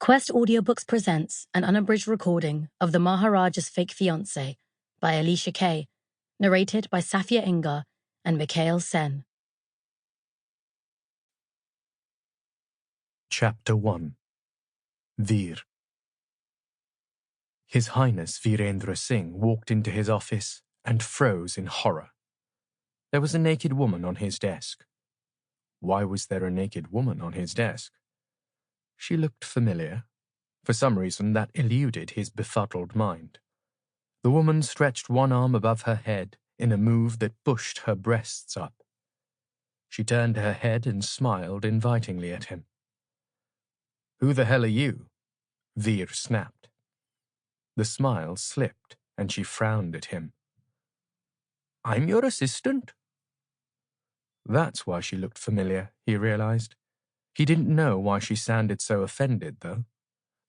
Quest Audiobooks presents an unabridged recording of The Maharaja's Fake Fiancée by Alisha Kay, narrated by Safiyya Ingar and Mikhail Sen. Chapter 1. Veer. His Highness Virendra Singh walked into his office and froze in horror. There was a naked woman on his desk. Why was there a naked woman on his desk? She looked familiar. For some reason, that eluded his befuddled mind. The woman stretched one arm above her head in a move that pushed her breasts up. She turned her head and smiled invitingly at him. "Who the hell are you?" Veer snapped. The smile slipped, and she frowned at him. "I'm your assistant." That's why she looked familiar, he realized. He didn't know why she sounded so offended, though.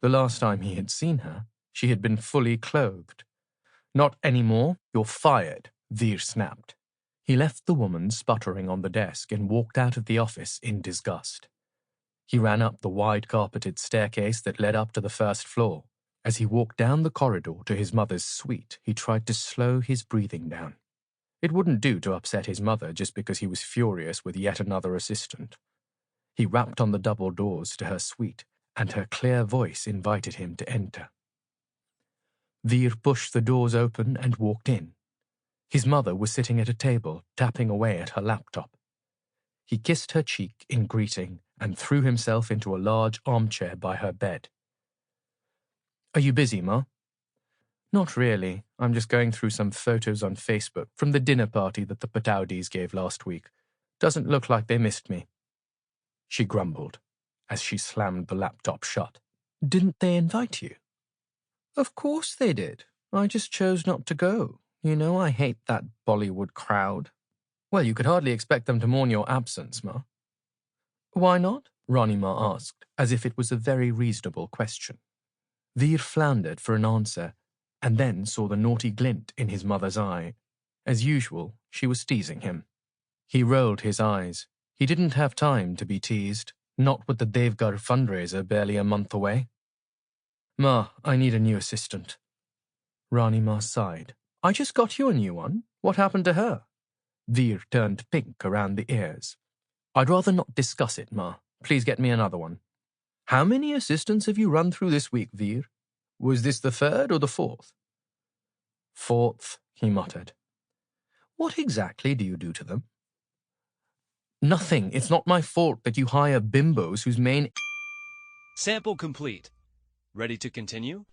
The last time he had seen her, she had been fully clothed. "Not anymore. You're fired," Veer snapped. He left the woman sputtering on the desk and walked out of the office in disgust. He ran up the wide-carpeted staircase that led up to the first floor. As he walked down the corridor to his mother's suite, he tried to slow his breathing down. It wouldn't do to upset his mother just because he was furious with yet another assistant. He rapped on the double doors to her suite, and her clear voice invited him to enter. Veer pushed the doors open and walked in. His mother was sitting at a table, tapping away at her laptop. He kissed her cheek in greeting and threw himself into a large armchair by her bed. "Are you busy, Ma?" "Not really. I'm just going through some photos on Facebook from the dinner party that the Pataudis gave last week. Doesn't look like they missed me." She grumbled as she slammed the laptop shut. "Didn't they invite you?" "Of course they did. I just chose not to go. You know, I hate that Bollywood crowd." "Well, you could hardly expect them to mourn your absence, Ma." "Why not?" Rani Ma asked, as if it was a very reasonable question. Veer floundered for an answer, and then saw the naughty glint in his mother's eye. As usual, she was teasing him. He rolled his eyes. He didn't have time to be teased, not with the Devgarh fundraiser barely a month away. "Ma, I need a new assistant." Rani Ma sighed. "I just got you a new one. What happened to her?" Veer turned pink around the ears. "I'd rather not discuss it, Ma. Please get me another one." "How many assistants have you run through this week, Veer? Was this the third or the fourth?" "Fourth," he muttered. "What exactly do you do to them?" "Nothing. It's not my fault that you hire bimbos whose main..." Sample complete. Ready to continue?